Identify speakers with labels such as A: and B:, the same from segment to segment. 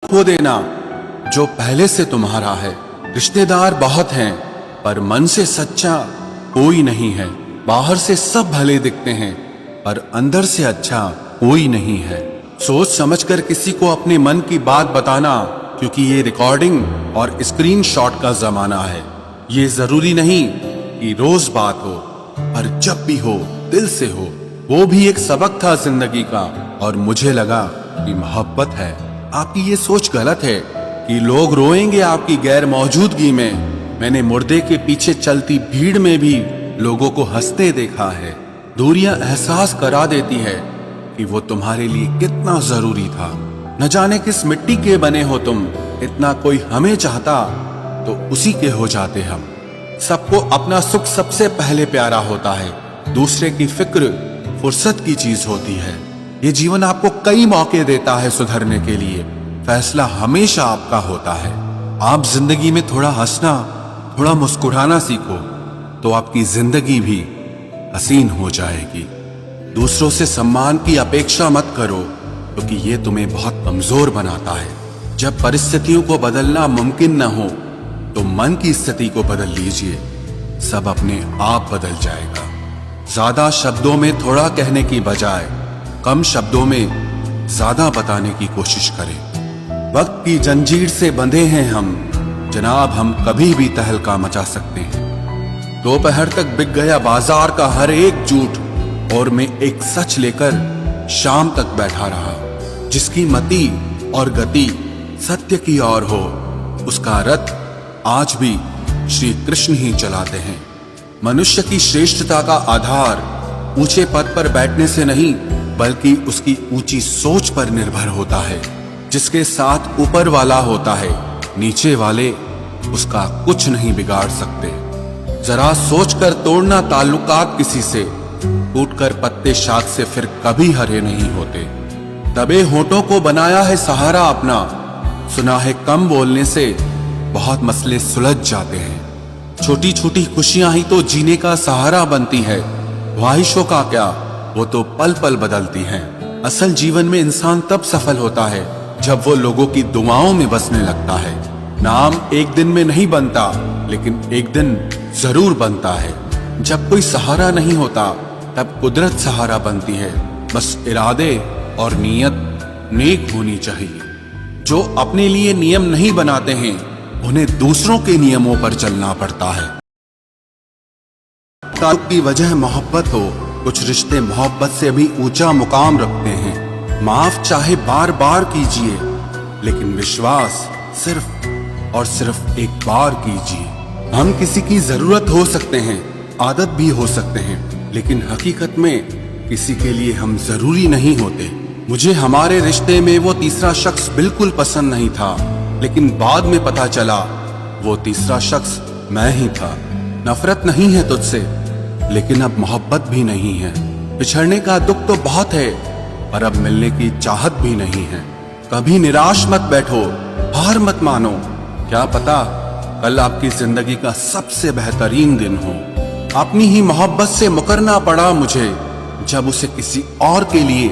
A: खो देना जो पहले से तुम्हारा है। रिश्तेदार बहुत हैं पर मन से सच्चा कोई नहीं है। बाहर से सब भले दिखते हैं पर अंदर से अच्छा कोई नहीं है। सोच समझकर किसी को अपने मन की बात बताना, क्योंकि ये रिकॉर्डिंग और स्क्रीनशॉट का जमाना है। ये जरूरी नहीं कि रोज बात हो, पर जब भी हो दिल से हो। वो भी एक सबक था जिंदगी का, और मुझे लगा कि मोहब्बत है। आपकी ये सोच गलत है कि लोग रोएंगे आपकी गैर मौजूदगी में। मैंने मुर्दे के पीछे चलती भीड़ में भी लोगों को हंसते देखा है। दूरियां एहसास करा देती है कि वो तुम्हारे लिए कितना जरूरी था। न जाने किस मिट्टी के बने हो तुम, इतना कोई हमें चाहता तो उसी के हो जाते हम। सबको अपना सुख सबसे पहले प्यारा होता है, दूसरे की फिक्र फुर्सत की चीज होती है। ये जीवन आपको कई मौके देता है सुधरने के लिए, फैसला हमेशा आपका होता है। आप जिंदगी में थोड़ा हंसना, थोड़ा मुस्कुराना सीखो तो आपकी जिंदगी भी हसीन हो जाएगी। दूसरों से सम्मान की अपेक्षा मत करो, क्योंकि ये तुम्हें बहुत कमजोर बनाता है। जब परिस्थितियों को बदलना मुमकिन न हो तो मन की स्थिति को बदल लीजिए, सब अपने आप बदल जाएगा। ज्यादा शब्दों में थोड़ा कहने की बजाय कम शब्दों में ज्यादा बताने की कोशिश करें। वक्त की जंजीर से बंधे हैं हम जनाब, हम कभी भी तहलका मचा सकते हैं। दोपहर तक बिक गया बाजार का हर एक झूठ, और मैं एक सच लेकर शाम तक बैठा रहा। जिसकी मति और गति सत्य की ओर हो, उसका रथ आज भी श्री कृष्ण ही चलाते हैं। मनुष्य की श्रेष्ठता का आधार ऊंचे पद पर बैठने से नहीं, बल्कि उसकी ऊंची सोच पर निर्भर होता है। जिसके साथ ऊपर वाला होता है, नीचे वाले उसका कुछ नहीं बिगाड़ सकते। जरा सोचकर तोड़ना ताल्लुकात किसी से, टूटकर पत्ते शाख से फिर कभी हरे नहीं होते। दबे होठों को बनाया है सहारा अपना, सुना है कम बोलने से बहुत मसले सुलझ जाते हैं। छोटी छोटी खुशियां ही तो जीने का सहारा बनती है। ख्वाहिशों का क्या, वो तो पल पल बदलती हैं। असल जीवन में इंसान तब सफल होता है जब वो लोगों की दुआओं में बसने लगता है। नाम एक दिन में नहीं बनता, लेकिन एक दिन जरूर बनता है। जब कोई सहारा नहीं होता तब कुदरत सहारा बनती है। बस इरादे और नीयत नेक होनी चाहिए। जो अपने लिए नियम नहीं बनाते हैं, उन्हें दूसरों के नियमों पर चलना पड़ता है। ताल्लुक की वजह मोहब्बत हो, कुछ रिश्ते मोहब्बत से भी ऊंचा मुकाम रखते हैं। माफ चाहे बार बार कीजिए, लेकिन विश्वास सिर्फ और सिर्फ एक बार कीजिए। हम किसी की जरूरत हो सकते हैं, आदत भी हो सकते हैं, लेकिन हकीकत में किसी के लिए हम जरूरी नहीं होते। मुझे हमारे रिश्ते में वो तीसरा शख्स बिल्कुल पसंद नहीं था, लेकिन बाद में पता चला वो तीसरा शख्स मैं ही था। नफरत नहीं है तुझसे, लेकिन अब मोहब्बत भी नहीं है। बिछड़ने का दुख तो बहुत है, पर अब मिलने की चाहत भी नहीं है। कभी निराश मत बैठो, हार मत मानो। क्या पता कल आपकी जिंदगी का सबसे बेहतरीन दिन हो। अपनी ही मोहब्बत से मुकरना पड़ा मुझे, जब उसे किसी और के लिए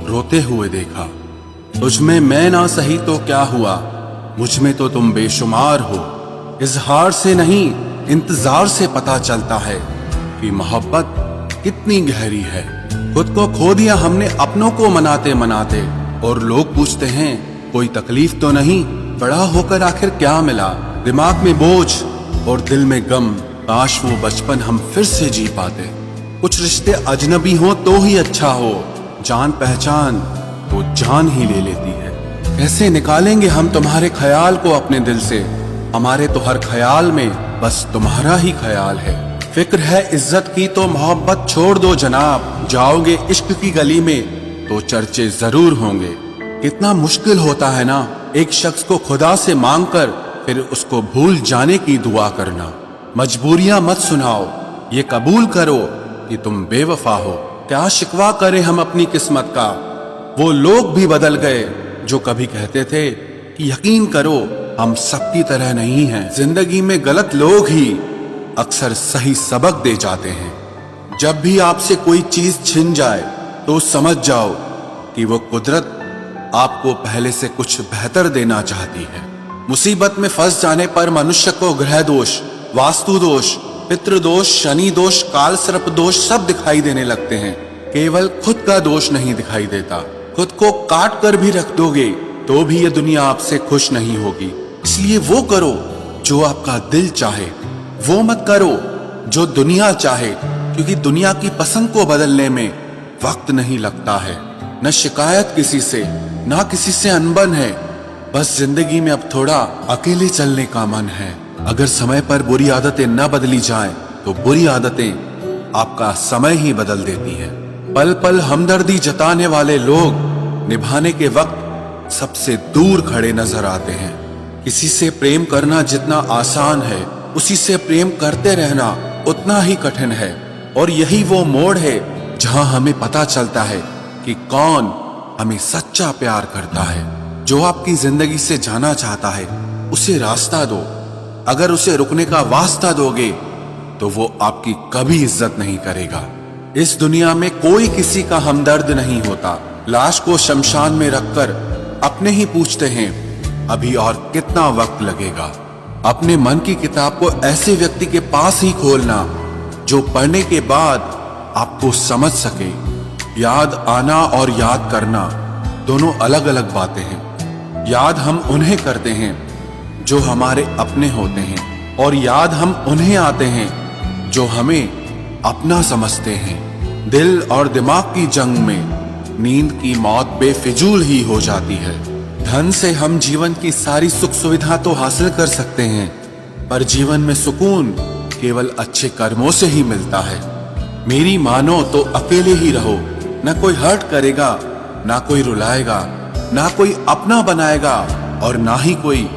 A: रोते हुए देखा। तुझमें मैं ना सही तो क्या हुआ, मुझमें तो तुम बेशुमार हो। इजहार से नहीं, इंतजार से पता चलता है कि मोहब्बत कितनी गहरी है। खुद को खो दिया हमने अपनों को मनाते मनाते, और लोग पूछते हैं कोई तकलीफ तो नहीं। बड़ा होकर आखिर क्या मिला, दिमाग में बोझ और दिल में गम। काश वो बचपन हम फिर से जी पाते। कुछ रिश्ते अजनबी हो तो ही अच्छा हो, जान पहचान तो जान ही ले लेती है। कैसे निकालेंगे हम तुम्हारे ख्याल को अपने दिल से, हमारे तो हर ख्याल में बस तुम्हारा ही ख्याल है। फिक्र है इज्जत की तो मोहब्बत छोड़ दो जनाब, जाओगे इश्क की गली में तो चर्चे जरूर होंगे। कितना मुश्किल होता है ना एक शख्स को खुदा से मांग कर फिर उसको भूल जाने की दुआ करना। मजबूरियां मत सुनाओ, ये कबूल करो कि तुम बेवफा हो। क्या शिकवा करें हम अपनी किस्मत का, वो लोग भी बदल गए जो कभी कहते थे कि यकीन करो हम सबकी तरह नहीं हैं। जिंदगी में गलत लोग ही अक्सर सही सबक दे जाते हैं। जब भी आपसे कोई चीज छिन जाए तो समझ जाओ कि वो कुदरत आपको पहले से कुछ बेहतर देना चाहती है। मुसीबत में फंस जाने पर मनुष्य को ग्रह दोष, वास्तु दोष, पितृ दोष, शनि दोष, काल सर्प दोष सब दिखाई देने लगते हैं। केवल खुद का दोष नहीं दिखाई देता। खुद को काट कर भी रख दोगे तो भी ये दुनिया आपसे खुश नहीं होगी। इसलिए वो करो जो आपका दिल चाहे, वो मत करो जो दुनिया चाहे, क्योंकि दुनिया की पसंद को बदलने में वक्त नहीं लगता है। न शिकायत किसी से, ना किसी से अनबन है। बस जिंदगी में अब थोड़ा अकेले चलने का मन है। अगर समय पर बुरी आदतें न बदली जाएं, तो बुरी आदतें आपका समय ही बदल देती हैं। पल पल हमदर्दी जताने वाले लोग निभाने के वक्त सबसे दूर खड़े नजर आते हैं। किसी से प्रेम करना जितना आसान है, उसी से प्रेम करते रहना उतना ही कठिन है। और यही वो मोड़ है जहां हमें पता चलता है कि कौन हमें सच्चा प्यार करता है। जो आपकी जिंदगी से जाना चाहता है, उसे रास्ता दो। अगर उसे रुकने का वास्ता दोगे तो वो आपकी कभी इज्जत नहीं करेगा। इस दुनिया में कोई किसी का हमदर्द नहीं होता। लाश को शमशान में रखकर अपने ही पूछते हैं, अभी और कितना वक्त लगेगा। अपने मन की किताब को ऐसे व्यक्ति के पास ही खोलना जो पढ़ने के बाद आपको समझ सके। याद आना और याद करना दोनों अलग अलग बातें हैं। याद हम उन्हें करते हैं जो हमारे अपने होते हैं, और याद हम उन्हें आते हैं जो हमें अपना समझते हैं। दिल और दिमाग की जंग में नींद की मौत बेफिजूल ही हो जाती है। धन से हम जीवन की सारी सुख सुविधा तो हासिल कर सकते हैं, पर जीवन में सुकून केवल अच्छे कर्मों से ही मिलता है। मेरी मानो तो अकेले ही रहो। न कोई हर्ट करेगा, ना कोई रुलाएगा, ना कोई अपना बनाएगा, और ना ही कोई